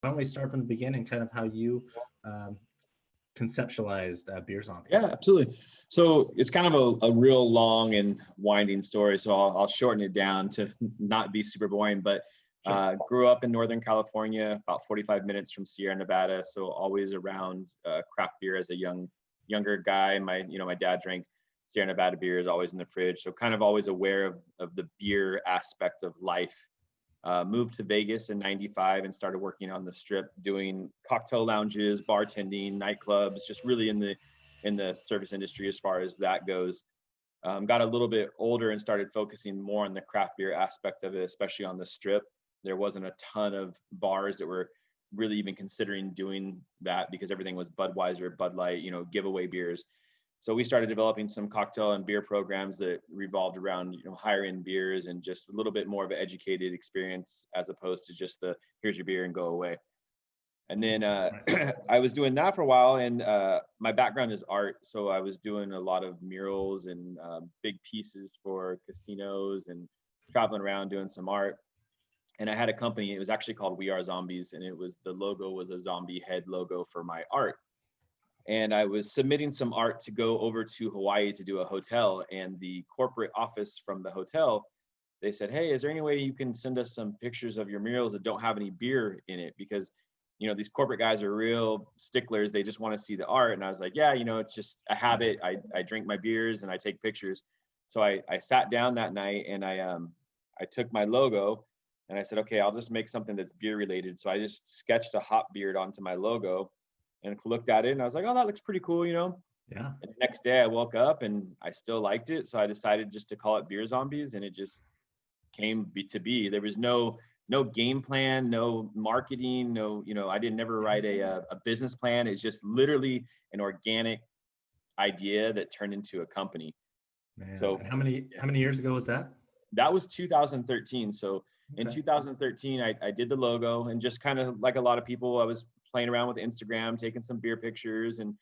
don't we start from the beginning, kind of how you um, conceptualized Beer Yeah, Zombies? absolutely. So it's kind of a real long and winding story. So I'll shorten it down to not be super boring. But Sure. grew up in Northern California, about 45 minutes from Sierra Nevada. So always around craft beer as a younger guy. My dad drank Sierra Nevada beers always in the fridge. So kind of always aware of the beer aspect of life. Moved to Vegas in '95 and started working on the strip, doing cocktail lounges, bartending, nightclubs, just really in the service industry as far as that goes. Got a little bit older and started focusing more on the craft beer aspect of it, especially on the strip. There wasn't a ton of bars that were really even considering doing that because everything was Budweiser, Bud Light, giveaway beers. So we started developing some cocktail and beer programs that revolved around higher end beers and just a little bit more of an educated experience as opposed to just the here's your beer and go away. And then Right. I was doing that for a while, and my background is art, so I was doing a lot of murals and big pieces for casinos and traveling around doing some art. And I had a company. It was actually called We Are Zombies, and the logo was a zombie head logo for my art. And I was submitting some art to go over to Hawaii to do a hotel. And the corporate office from the hotel, they said, "Hey, is there any way you can send us some pictures of your murals that don't have any beer in it? Because, these corporate guys are real sticklers. They just want to see the art." And I was like, "Yeah, it's just a habit. I drink my beers and I take pictures." So I sat down that night and I took my logo and I said, "Okay, I'll just make something that's beer related." So I just sketched a hop beard onto my logo and looked at it and I was like, "Oh, that looks pretty cool." Yeah. And the next day I woke up and I still liked it. So I decided just to call it Beer Zombies, and it just to be. There was no game plan, no marketing, no, I didn't never write a business plan. It's just literally an organic idea that turned into a company. Man. So And how many years ago was that? that was 2013. So in Okay. 2013, I did the logo, and just kind of like a lot of people, I was playing around with Instagram, taking some beer pictures and,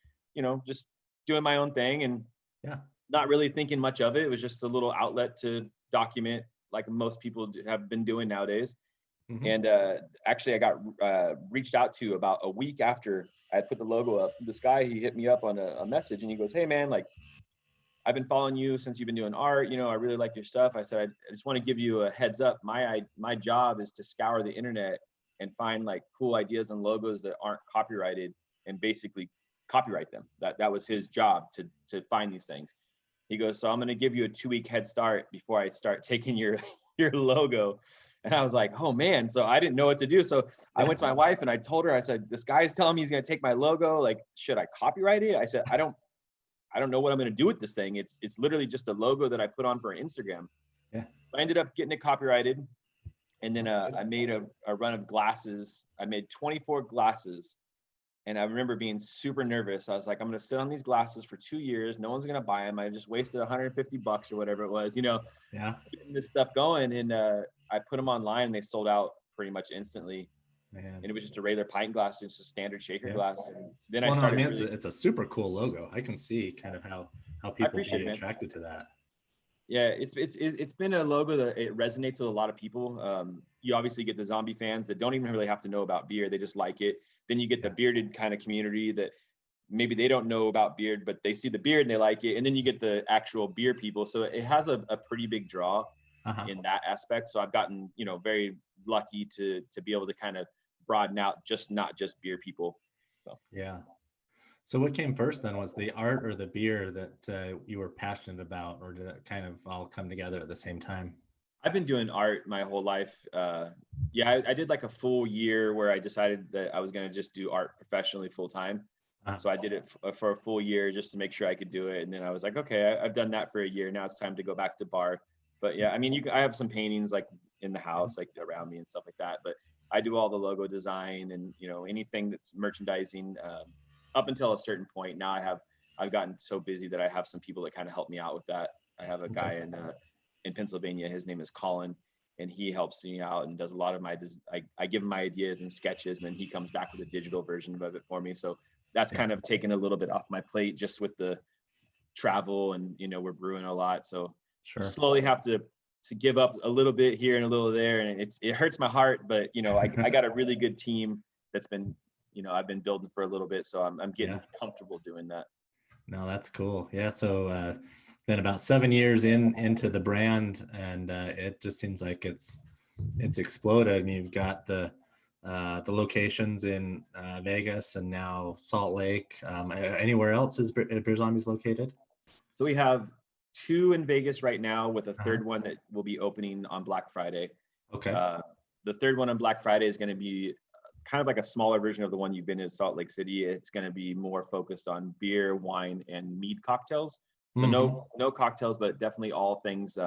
just doing my own thing and Yeah. not really thinking much of it. It was just a little outlet to document like most people have been doing nowadays. Hmm. And actually, I got reached out to about a week after I put the logo up. This guy, he hit me up on a message and he goes, "Hey, man, like, I've been following you since you've been doing art. I really like your stuff." I said, "I just want to give you a heads up. My job is to scour the internet and find like cool ideas and logos that aren't copyrighted and basically copyright them." That was his job to find these things. He goes, "So I'm going to give you a 2-week head start before I start taking your your logo." And I was like, "Oh man." So I didn't know what to do. So I Yeah. went to my wife and I told her, I said, "This guy's telling me he's going to take my logo. Like, should I copyright it?" I said, I don't know what I'm going to do with this thing. It's literally just a logo that I put on for Instagram." Yeah. I ended up getting it copyrighted, and then That's good. I made a run of glasses. I made 24 glasses, and I remember being super nervous. I was like, "I'm going to sit on these glasses for 2 years. No one's going to buy them. I just wasted $150 or whatever it was, Yeah. getting this stuff going." And I put them online, and they sold out pretty much instantly. Man. And it was just a regular pint glass, just a standard shaker Yeah. glass. And then I Well, no, I started mean really. it's a super cool logo. I can see kind of how I people appreciate be it, man. attracted to that. Yeah, it's been a logo that it resonates with a lot of people. You obviously get the zombie fans that don't even really have to know about beer; they just like it. Then you get the Yeah. bearded kind of community that maybe they don't know about beard, but they see the beard and they like it. And then you get the actual beer people. So it has a pretty big draw Uh-huh. in that aspect. So I've gotten very lucky to be able to kind of broaden out just not just beer people. So. Yeah. So what came first then? Was the art or the beer that you were passionate about, or did it kind of all come together at the same time? I've been doing art my whole life. Yeah, I did like a full year where I decided that I was going to just do art professionally full time. Uh, So I did it for a full year just to make sure I could do it. And then I was like, okay, I've done that for a year. Now it's time to go back to bar. But yeah, I mean, I have some paintings like in the yeah. house, like around me and stuff like that. But I do all the logo design and anything that's merchandising up until a certain point. Now I've gotten so busy that I have some people that kind of help me out with that. I have a Okay. guy in Pennsylvania. His name is Colin, and he helps me out and does a lot of my. I give him my ideas and sketches, and then he comes back with a digital version of it for me. So that's Yeah. kind of taken a little bit off my plate just with the travel, and we're brewing a lot, so Sure. slowly have to give up a little bit here and a little there, and it hurts my heart, but I got a really good team that's been, I've been building for a little bit. So I'm getting Yeah. comfortable doing that. No, that's cool. Yeah. So then about 7 years into the brand, and it just seems like it's exploded. And you've got the locations in Vegas and now Salt Lake. Anywhere else is Beer Zombies located? So we have 2 in Vegas right now, with a Uh-huh. third one that will be opening on Black Friday. Okay. Uh, the third one on Black Friday is going to be kind of like a smaller version of the one you've been in Salt Lake City. It's going to be more focused on beer, wine, and mead cocktails. So Mm-hmm. no cocktails, but definitely all things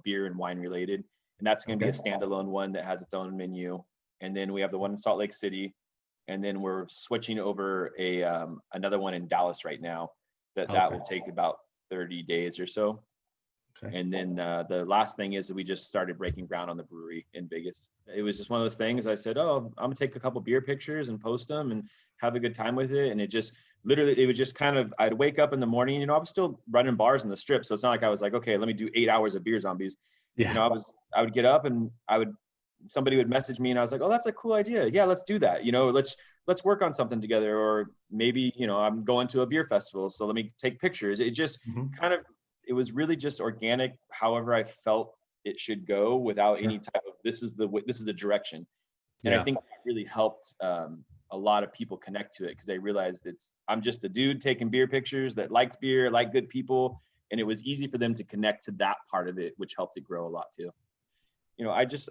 beer and wine related. And that's going to be a Okay. standalone one that has its own menu. And then we have the one in Salt Lake City, and then we're switching over another one in Dallas right now. That Okay. will take about 30 days or so. Okay. And then the last thing is we just started breaking ground on the brewery in Vegas. It was just one of those things. I said, oh, I'm gonna take a couple beer pictures and post them and have a good time with it. And it just literally, it was just kind of, I'd wake up in the morning, I was still running bars in the Strip. So it's not like I was like, okay, let me do 8 hours of Beer Zombies. Yeah. I would get up and somebody would message me and I was like, oh, that's a cool idea. Yeah, let's do that. Let's work on something together. Or maybe, I'm going to a beer festival, so let me take pictures. It just Mm-hmm. kind of, it was really just organic, however I felt it should go, without any type of, this is the direction. And I Yeah. think that really helped a lot of people connect to it, because they realized I'm just a dude taking beer pictures that likes beer, like good people. And it was easy for them to connect to that part of it, which helped it grow a lot too.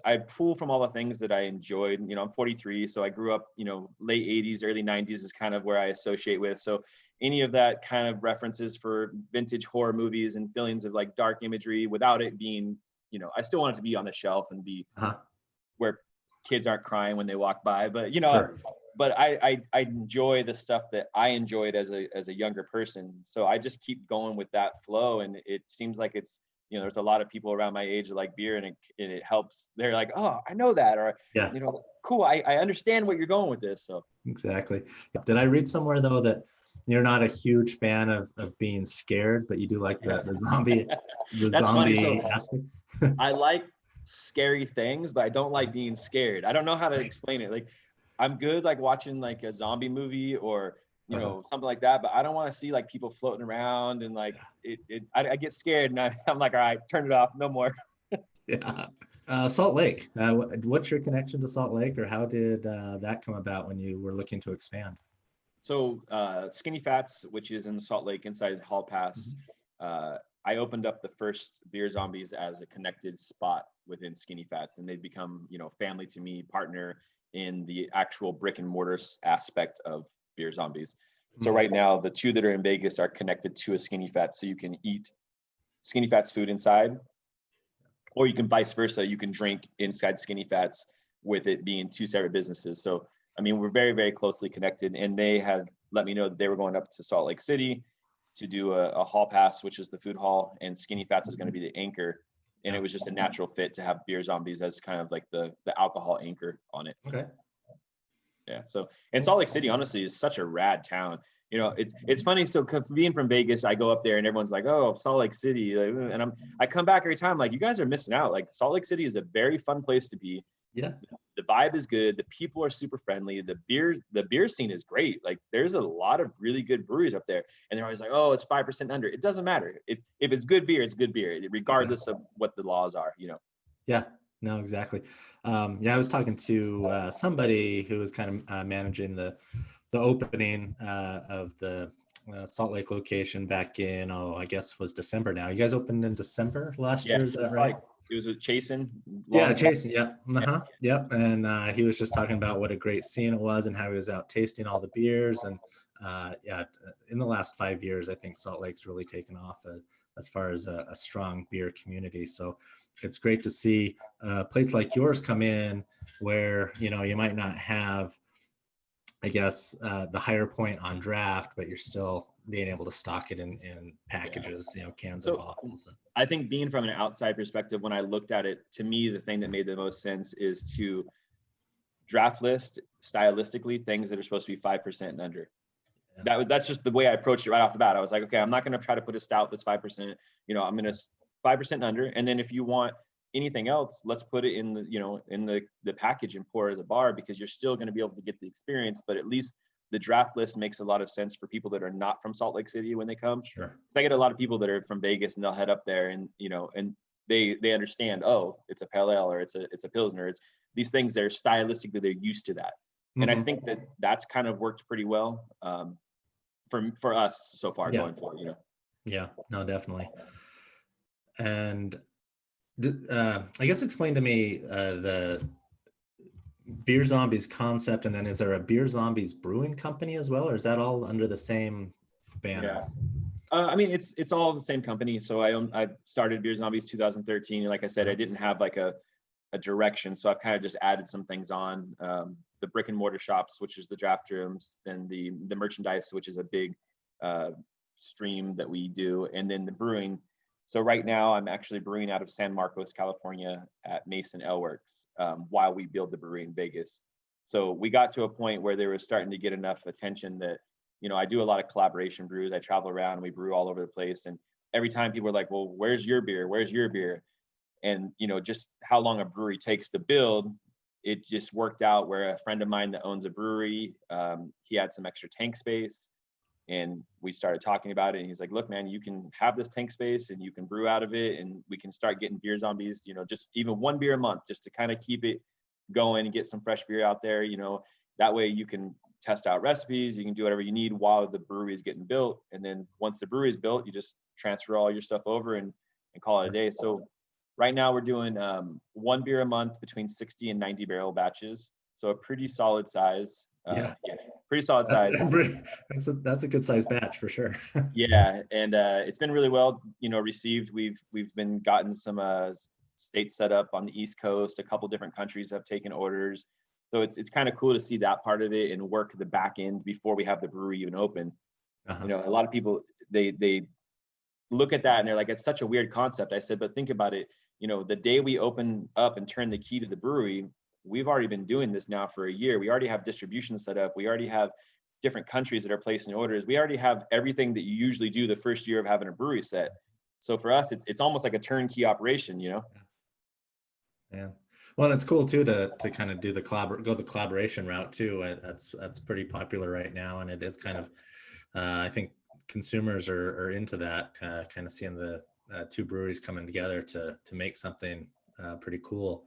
I pull from all the things that I enjoyed. I'm 43, so I grew up, late 80s, early 90s is kind of where I associate with. So any of that kind of references for vintage horror movies and feelings of like dark imagery, without it being, I still want it to be on the shelf and be Uh-huh. where kids aren't crying when they walk by. But Sure. but I enjoy the stuff that I enjoyed as a younger person. So I just keep going with that flow, and it seems like it's, there's a lot of people around my age that like beer, and it helps. They're like, oh, I know that, or Yeah. cool. I understand what you're going with this. So Exactly. Did I read somewhere though that you're not a huge fan of being scared, but you do like the zombie that's funny. So aspect? I like scary things, but I don't like being scared. I don't know how to explain it. Like, I'm good like watching like a zombie movie or something like that, but I don't want to see like people floating around and like I get scared, and I'm like, all right, turn it off, no more. Yeah. Salt Lake. What's your connection to Salt Lake, or how did that come about when you were looking to expand? So Skinny Fats, which is in Salt Lake inside Hall Pass, I opened up the first Beer Zombies as a connected spot within Skinny Fats, and they've become, family to me, partner in the actual brick and mortar aspect of Beer Zombies. So right now, the 2 that are in Vegas are connected to a Skinny Fats, so you can eat Skinny Fats food inside, or you can vice versa. You can drink inside Skinny Fats with it being 2 separate businesses. So, I mean, we're very, very closely connected, and they have let me know that they were going up to Salt Lake City to do a hall pass, which is the food hall, and Skinny Fats is going to be the anchor. And it was just a natural fit to have Beer Zombies as kind of like the alcohol anchor on it. Okay. Yeah. So, and Salt Lake City, honestly, is such a rad town. It's funny. So being from Vegas, I go up there and everyone's like, "Oh, Salt Lake City," and I come back every time like, you guys are missing out. Like, Salt Lake City is a very fun place to be. Yeah. The vibe is good. The people are super friendly. The beer scene is great. Like, there's a lot of really good breweries up there, and they're always like, "Oh, it's 5% under." It doesn't matter. If it's good beer, it's good beer, regardless of what the laws are. Yeah. No, exactly. Yeah, I was talking to somebody who was kind of managing the opening of the Salt Lake location back in, I guess was December now. You guys opened in December last year, is that right? It was with Chasen. Yeah, Jason. Yep. Yep. And he was just talking about what a great scene it was and how he was out tasting all the beers. And in the last 5 years, I think Salt Lake's really taken off as far as a strong beer community. So it's great to see a place like yours come in where, you might not have, I guess, the higher point on draft, but you're still being able to stock it in packages, cans and bottles. I think, being from an outside perspective, when I looked at it, to me, the thing that made the most sense is to draft list stylistically things that are supposed to be 5% and under. Yeah. That's just the way I approached it right off the bat. I was like, okay, I'm not going to try to put a stout that's 5%. I'm going to 5% and under. And then if you want anything else, let's put it in the, in the package and pour it at the bar, because you're still going to be able to get the experience, but at least the draft list makes a lot of sense for people that are not from Salt Lake City when they come. Sure. So I get a lot of people that are from Vegas and they'll head up there, and and they understand, oh, it's a pale ale or it's a pilsner. It's these things that are stylistically, they're used to that. And I think that that's kind of worked pretty well for us so far going forward. Yeah, no, definitely. And I guess explain to me the Beer Zombies concept, and then is there a Beer Zombies brewing company as well, or is that all under the same banner? Yeah. I mean, it's all the same company. So I started Beer Zombies 2013. And like I said, I didn't have like a direction. So I've kind of just added some things on, the brick and mortar shops, which is the draft rooms, then the merchandise, which is a big stream that we do, and then the brewing. So right now I'm actually brewing out of San Marcos, California at Mason Ale Works, while we build the brewery in Vegas. So we got to a point where they were starting to get enough attention that, I do a lot of collaboration brews. I travel around and we brew all over the place. And every time people are like, well, where's your beer? Where's your beer? And, just how long a brewery takes to build, it just worked out where a friend of mine that owns a brewery, he had some extra tank space, and we started talking about it. And he's like, look, man, you can have this tank space and you can brew out of it, and we can start getting Beer Zombies, just even one beer a month, just to kind of keep it going and get some fresh beer out there. That way you can test out recipes, you can do whatever you need while the brewery is getting built. And then once the brewery is built, you just transfer all your stuff over and call it a day. So right now we're doing one beer a month between 60 and 90 barrel batches. So a pretty solid size. Pretty solid size. That's a good size batch for sure. Yeah, and it's been really well, received. We've been gotten some states set up on the East Coast. A couple different countries have taken orders. So it's kind of cool to see that part of it and work the back end before we have the brewery even open. A lot of people, they look at that and they're like, it's such a weird concept. I said, but think about it. The day we open up and turn the key to the brewery, we've already been doing this now for a year. We already have distribution set up. We already have different countries that are placing orders. We already have everything that you usually do the first year of having a brewery set. So for us, it's almost like a turnkey operation, Yeah. Well, it's cool too to kind of do the collaboration route too. That's pretty popular right now, and it is kind of I think consumers are into that, kind of seeing the two breweries coming together to make something pretty cool.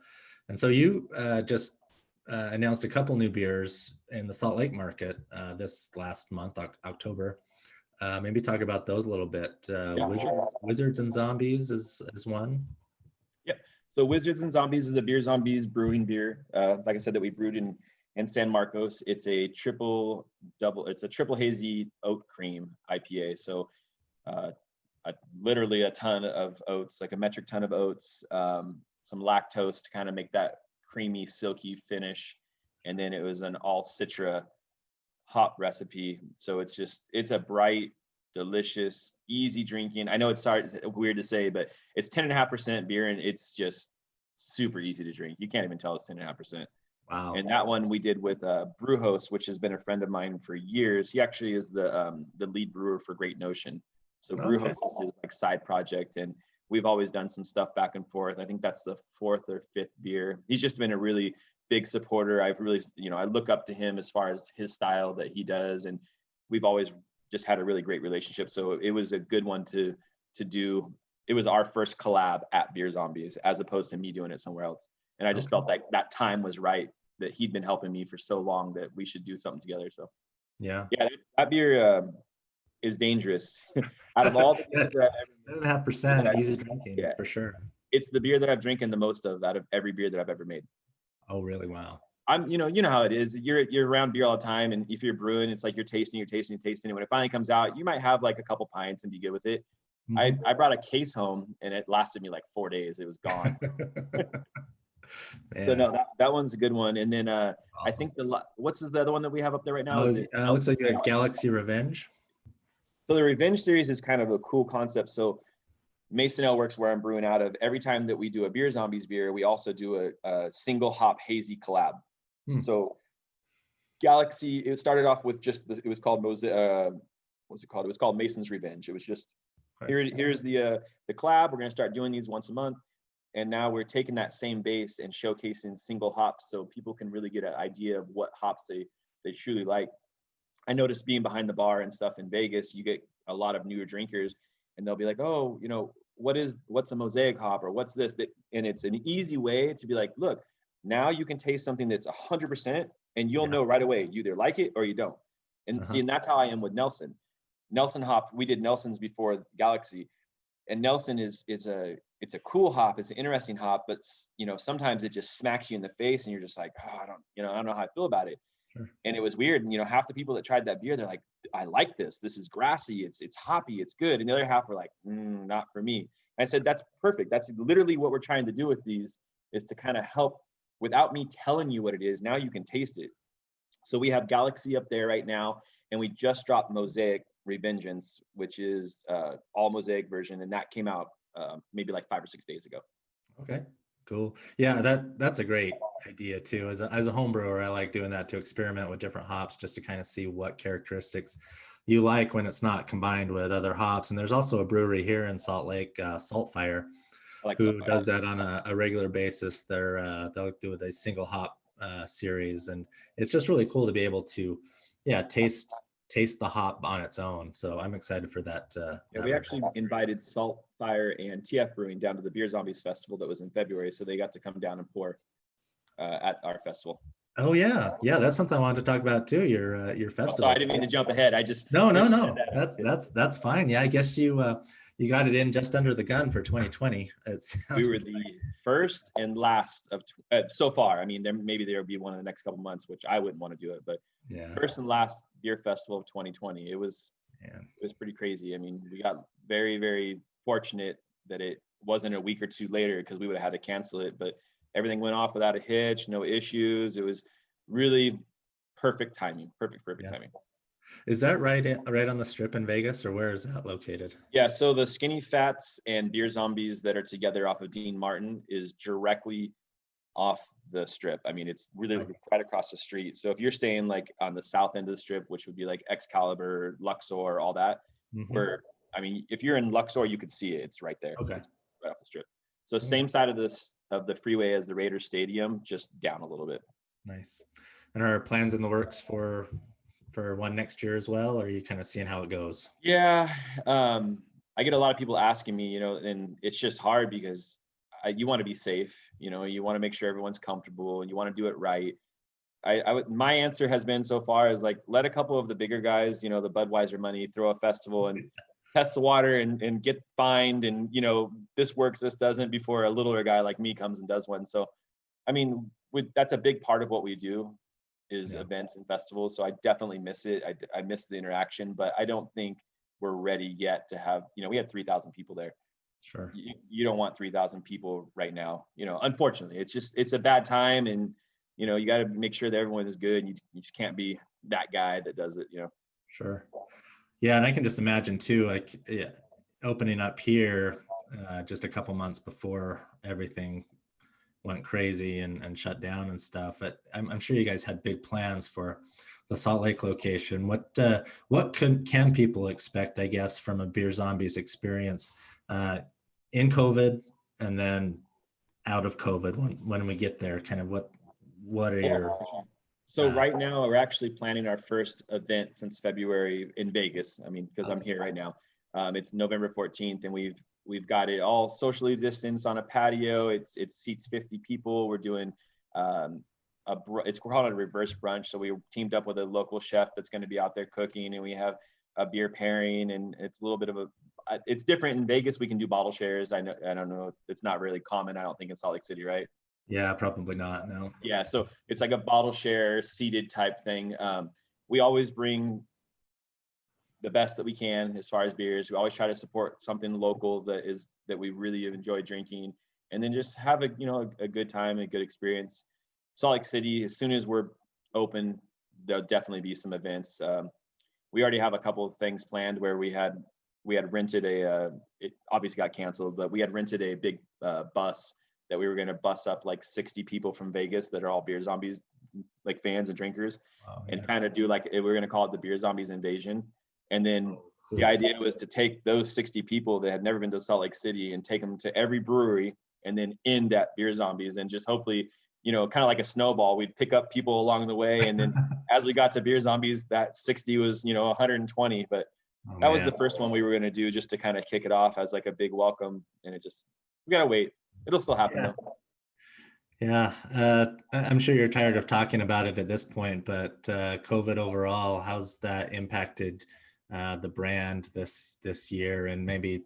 And so you just announced a couple new beers in the Salt Lake market this last month, October. Maybe talk about those a little bit. Wizards and Zombies is one. Yeah. So Wizards and Zombies is a Beer Zombies brewing beer. Like I said, that we brewed in San Marcos. It's a triple hazy oat cream IPA. So literally a ton of oats, like a metric ton of oats, some lactose to kind of make that creamy, silky finish. And then it was an all citra hop recipe. So it's a bright, delicious, easy drinking. I know it's weird to say, but it's 10.5% beer, and it's just super easy to drink. You can't even tell it's 10.5%. Wow. And that one we did with Brewhost, which has been a friend of mine for years. He actually is the lead brewer for Great Notion. So Brewhost is his like side project, and we've always done some stuff back and forth. I think that's the 4th or 5th beer. He's just been a really big supporter. I've really, I look up to him as far as his style that he does, and we've always just had a really great relationship. So it was a good one to do. It was our first collab at Beer Zombies, as opposed to me doing it somewhere else. And I just felt like that time was right, that he'd been helping me for so long that we should do something together. So yeah, that beer is dangerous. Out of all the beers that I've ever 10.5% easy drinking, for sure. It's the beer that I've drinking the most of out of every beer that I've ever made. Oh, really? Wow. You know how it is. You're around beer all the time, and if you're brewing, it's like you're tasting. And when it finally comes out, you might have like a couple pints and be good with it. Mm-hmm. I brought a case home, and it lasted me like 4 days. It was gone. So no, that one's a good one. And then awesome. I think what's the other one that we have up there right now? Looks like a Galaxy Revenge. So the Revenge series is kind of a cool concept. So Mason Ale Works, where I'm brewing out of, every time that we do a Beer Zombies beer, we also do a single hop hazy collab. So Galaxy, it started off with it was called what's it called? It was called Mason's Revenge. It was just here's the collab. We're gonna start doing these once a month. And now we're taking that same base and showcasing single hops so people can really get an idea of what hops they truly like. I noticed being behind the bar and stuff in Vegas, you get a lot of newer drinkers and they'll be like, oh, what's a mosaic hop or what's this? And it's an easy way to be like, look, now you can taste something that's 100% and you'll know right away, you either like it or you don't. And see, and that's how I am with Nelson. Nelson hop, we did Nelson's before Galaxy, and Nelson it's a cool hop, it's an interesting hop, but sometimes it just smacks you in the face and you're just like, oh, I don't know how I feel about it. Sure. And it was weird. And half the people that tried that beer, they're like, I like this. This is grassy. It's hoppy. It's good. And the other half were like, not for me. And I said, that's perfect. That's literally what we're trying to do with these, is to kind of help without me telling you what it is. Now you can taste it. So we have Galaxy up there right now, and we just dropped Mosaic Revengeance, which is all Mosaic version, and that came out maybe like 5 or 6 days ago. Okay, cool. Yeah, that's a great idea too. As a home brewer, I like doing that, to experiment with different hops just to kind of see what characteristics you like when it's not combined with other hops. And there's also a brewery here in Salt Lake, Saltfire, who does that on a regular basis. They'll do a single hop series, and it's just really cool to be able to taste the hop on its own. So I'm excited for that. We actually invited Saltfire and TF Brewing down to the Beer Zombies Festival that was in February, so they got to come down and pour at our festival. Oh yeah, that's something I wanted to talk about too. Your festival. So I didn't mean to jump ahead. I just no. That's fine. Yeah, I guess you got it in just under the gun for 2020. We were the first and last of so far. I mean, maybe there'll be one in the next couple months, which I wouldn't want to do it, but first and last beer festival of 2020. It was pretty crazy. I mean, we got very, very fortunate that it wasn't a week or two later, because we would have had to cancel it, but everything went off without a hitch, no issues. It was really perfect timing. Perfect timing. Is that right on the Strip in Vegas, or where is that located? Yeah, so the Skinny Fats and Beer Zombies that are together off of Dean Martin is directly off the Strip. I mean, it's really right across the street. So if you're staying like on the south end of the Strip, which would be like Excalibur, Luxor, all that, if you're in Luxor, you could see it. It's right there. Okay. It's right off the Strip. So same side of the freeway as the Raiders Stadium, just down a little bit. Nice. And are plans in the works for one next year as well, or are you kind of seeing how it goes? Yeah. I get a lot of people asking me, and it's just hard because you want to be safe, you want to make sure everyone's comfortable and you want to do it right. My answer has been so far is like, let a couple of the bigger guys, the Budweiser money, throw a festival and test the water and get fined. And, this works, this doesn't, before a littler guy like me comes and does one. So, I mean, that's a big part of what we do is events and festivals. So I definitely miss it. I miss the interaction, but I don't think we're ready yet to have, we had 3,000 people there. Sure. You don't want 3,000 people right now, unfortunately. It's a bad time, and, you got to make sure that everyone is good. And you just can't be that guy that does it, Sure. Yeah. And I can just imagine too, like opening up here just a couple months before everything went crazy and shut down and stuff. But I'm sure you guys had big plans for the Salt Lake location. What can people expect, I guess, from a Beer Zombies experience in COVID and then out of COVID when we get there? Kind of what are your... So right now we're actually planning our first event since February in Vegas. I mean, because I'm here right now. It's November 14th, and we've got it all socially distanced on a patio. It seats 50 people. We're doing it's called a reverse brunch. So we teamed up with a local chef that's going to be out there cooking, and we have a beer pairing, and it's a little bit of it's different in Vegas. We can do bottle shares. I don't know. It's not really common, I don't think, in Salt Lake City, right? Yeah, probably not. No. Yeah. So it's like a bottle share seated type thing. We always bring the best that we can as far as beers. We always try to support something local that we really enjoy drinking, and then just have a good time, a good experience. Salt Lake City, as soon as we're open, there'll definitely be some events. We already have a couple of things planned where we had rented it obviously got canceled, but we had rented a big bus that we were going to bus up like 60 people from Vegas that are all Beer Zombies, like fans and drinkers, and kind of do we're going to call it the Beer Zombies Invasion. And then the idea was to take those 60 people that had never been to Salt Lake City and take them to every brewery and then end at Beer Zombies, and just hopefully, kind of like a snowball, we'd pick up people along the way. And then as we got to Beer Zombies, that 60 was, 120. But Oh, that was the man. first one we were going to do just to kind of kick it off as like a big welcome. And we got to wait. It'll still happen Yeah. though. Yeah. I'm sure you're tired of talking about it at this point, but COVID overall, how's that impacted the brand this year, and maybe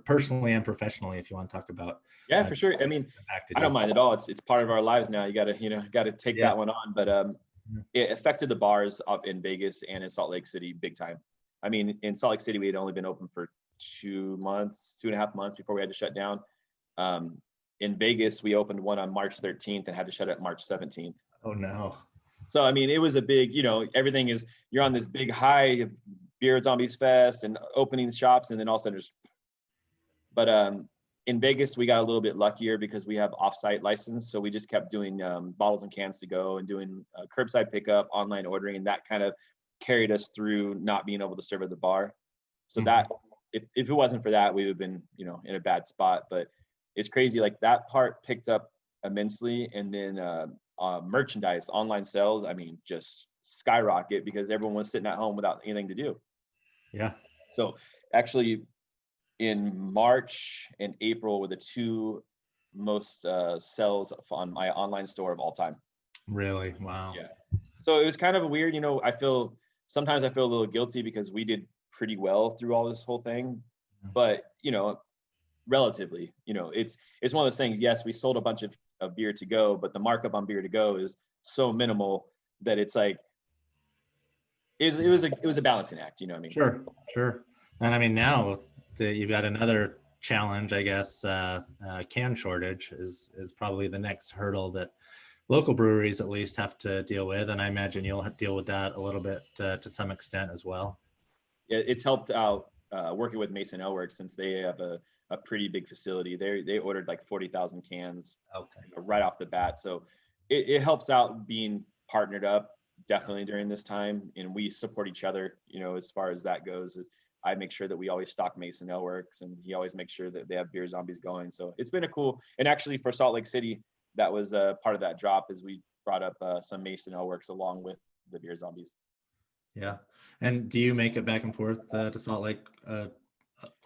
personally and professionally, if you want to talk about Yeah, uh, for sure. I mean, it's impacted I don't you? mind at all. It's part of our lives now. You got to take Yeah. that one on. But it affected the bars up in Vegas and in Salt Lake City big time. I mean, in Salt Lake City, we had only been open for 2 months, 2.5 months before we had to shut down. In Vegas, we opened one on March 13th and had to shut it March 17th. Oh, no. So, I mean, it was a big, everything is, you're on this big high of Beer Zombies Fest and opening shops, and then all of a sudden but in Vegas, we got a little bit luckier because we have offsite license. So we just kept doing bottles and cans to go and doing curbside pickup, online ordering, and that kind of carried us through not being able to serve at the bar. So that if it wasn't for that, we would have been, in a bad spot. But it's crazy, like that part picked up immensely. And then merchandise, online sales, I mean, just skyrocket because everyone was sitting at home without anything to do. Yeah. So actually, in March and April were the two most sales on my online store of all time. Really? Wow. Yeah. So it was kind of weird, sometimes I feel a little guilty because we did pretty well through all this whole thing, but relatively, it's one of those things. Yes, we sold a bunch of beer to go, but the markup on beer to go is so minimal that it's like it was a balancing act, you know what I mean? Sure. And I mean, now that you've got another challenge, I guess, can shortage is probably the next hurdle that local breweries at least have to deal with. And I imagine you'll deal with that a little bit to some extent as well. Yeah, it's helped out working with Mason Elworks since they have a pretty big facility. They ordered like 40,000 cans right off the bat. So it helps out being partnered up definitely during this time. And we support each other, as far as that goes. I make sure that we always stock Mason Elworks, and he always makes sure that they have Beer Zombies going. So it's been and actually for Salt Lake City, that was part of that drop is we brought up some Mason Elworks along with the Beer Zombies. Yeah. And do you make it back and forth to Salt Lake quite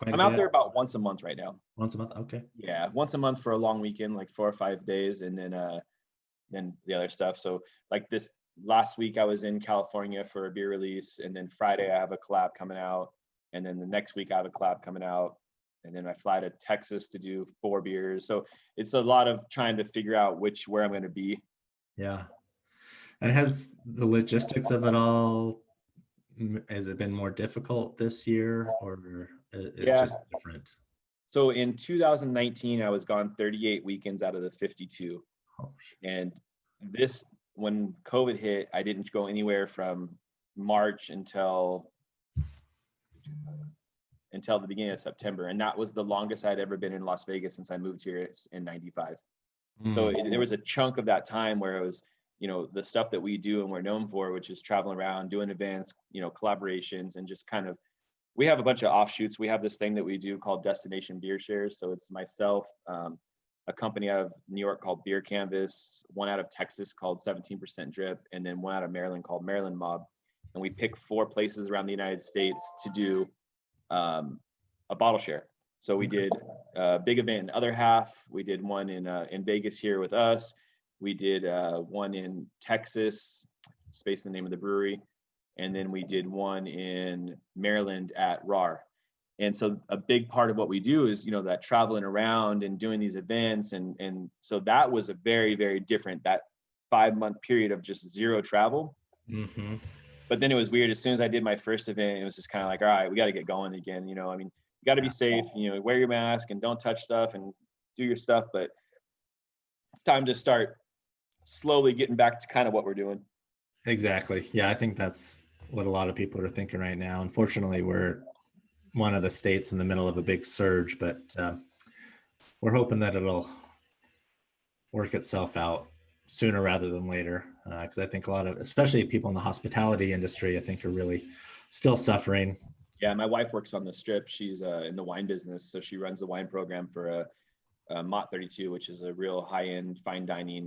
a bit? I'm out there about once a month right now. Once a month? Okay. Yeah, once a month for a long weekend, like 4 or 5 days, and then the other stuff. So like this last week I was in California for a beer release, and then Friday I have a collab coming out, and then the next week I have a collab coming out, and then I fly to Texas to do 4 beers. So it's a lot of trying to figure out where I'm going to be. Yeah. And has the logistics of it all, has it been more difficult this year, or it's just different? So in 2019, I was gone 38 weekends out of the 52. Oh, and when COVID hit, I didn't go anywhere from March until the beginning of September. And that was the longest I'd ever been in Las Vegas since I moved here in 95. So there was a chunk of that time where it was, the stuff that we do and we're known for, which is traveling around, doing events, collaborations, and just kind of, we have a bunch of offshoots. We have this thing that we do called Destination Beer Shares. So it's myself, a company out of New York called Beer Canvas, one out of Texas called 17% Drip, and then one out of Maryland called Maryland Mob. And we pick 4 places around the United States to do a bottle share. So we did a big event in Other Half. We did one in Vegas here with us. We did one in Texas, space the name of the brewery. And then we did one in Maryland at RAR. And so a big part of what we do is, that traveling around and doing these events. And so that was a very, very different, that 5-month period of just zero travel. Mm-hmm. But then it was weird. As soon as I did my first event, it was just kind of like, all right, we got to get going again. I mean, you got to be safe, wear your mask and don't touch stuff and do your stuff. But it's time to start slowly getting back to kind of what we're doing. Exactly. Yeah, I think that's what a lot of people are thinking right now. Unfortunately, we're one of the states in the middle of a big surge, but we're hoping that it'll work itself out sooner rather than later. Because I think a lot of, especially people in the hospitality industry, I think are really still suffering. Yeah, my wife works on the Strip. She's in the wine business, so she runs the wine program for Mott 32, which is a real high-end fine dining,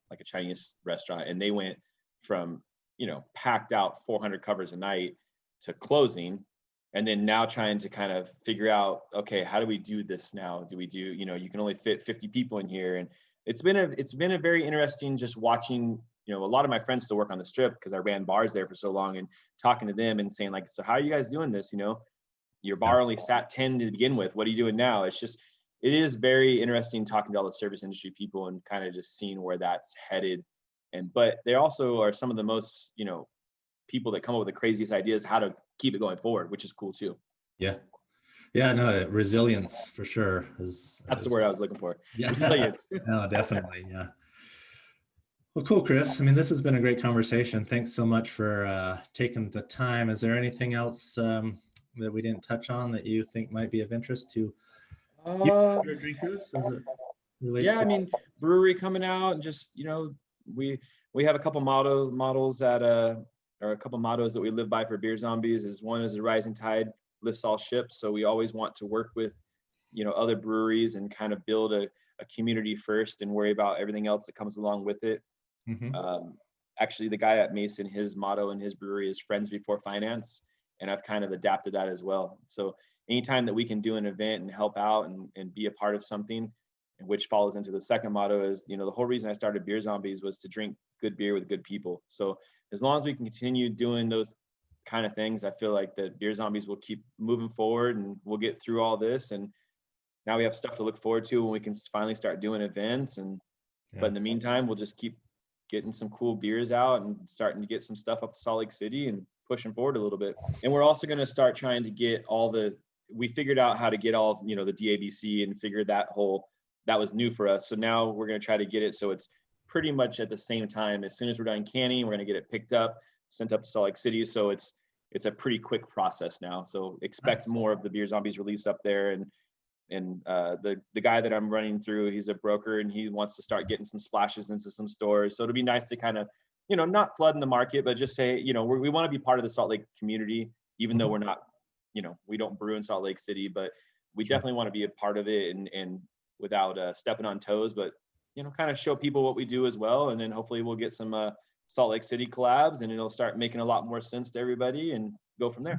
like a Chinese restaurant. And they went from, packed out 400 covers a night to closing. And then now trying to kind of figure out, okay, how do we do this now? Do we do, you can only fit 50 people in here. And it's been a very interesting just watching, a lot of my friends still work on the Strip because I ran bars there for so long, and talking to them and saying like, so how are you guys doing this? Your bar only sat 10 to begin with. What are you doing now? It is very interesting talking to all the service industry people and kind of just seeing where that's headed. But they also are some of the most, people that come up with the craziest ideas how to keep it going forward, which is cool too. Yeah. Yeah, no, resilience for sure That's the word I was looking for. Yeah. Resilience. No, definitely. Yeah. Well, cool, Chris. I mean, this has been a great conversation. Thanks so much for taking the time. Is there anything else that we didn't touch on that you think might be of interest to you, your drinkers, as it relates Yeah, to? I mean, brewery coming out, and just we have a couple models that or a couple mottos that we live by for Beer Zombies. Is one is a rising tide lifts all ships. So we always want to work with other breweries and kind of build a community first and worry about everything else that comes along with it. Mm-hmm. Actually, the guy at Mason, his motto in his brewery is friends before finance, and I've kind of adapted that as well. So anytime that we can do an event and help out and be a part of something, which follows into the second motto is, the whole reason I started Beer Zombies was to drink good beer with good people. So as long as we can continue doing those kind of things, I feel like that Beer Zombies will keep moving forward and we'll get through all this. And now we have stuff to look forward to when we can finally start doing events. But in the meantime, we'll just keep getting some cool beers out and starting to get some stuff up to Salt Lake City and pushing forward a little bit. And we're also going to start trying to get we figured out how to get all, the DABC and figured that was new for us. So now we're going to try to get it so it's pretty much at the same time. As soon as we're done canning, we're going to get it picked up, sent up to Salt Lake City. So it's a pretty quick process now. So expect more of the Beer Zombies release up there. And the guy that I'm running through, he's a broker and he wants to start getting some splashes into some stores. So it'll be nice to kind of, not flood in the market, but just say, we want to be part of the Salt Lake community, even though we're not, we don't brew in Salt Lake City, but we definitely want to be a part of it and without stepping on toes, but, kind of show people what we do as well. And then hopefully we'll get some Salt Lake City collabs and it'll start making a lot more sense to everybody and go from there.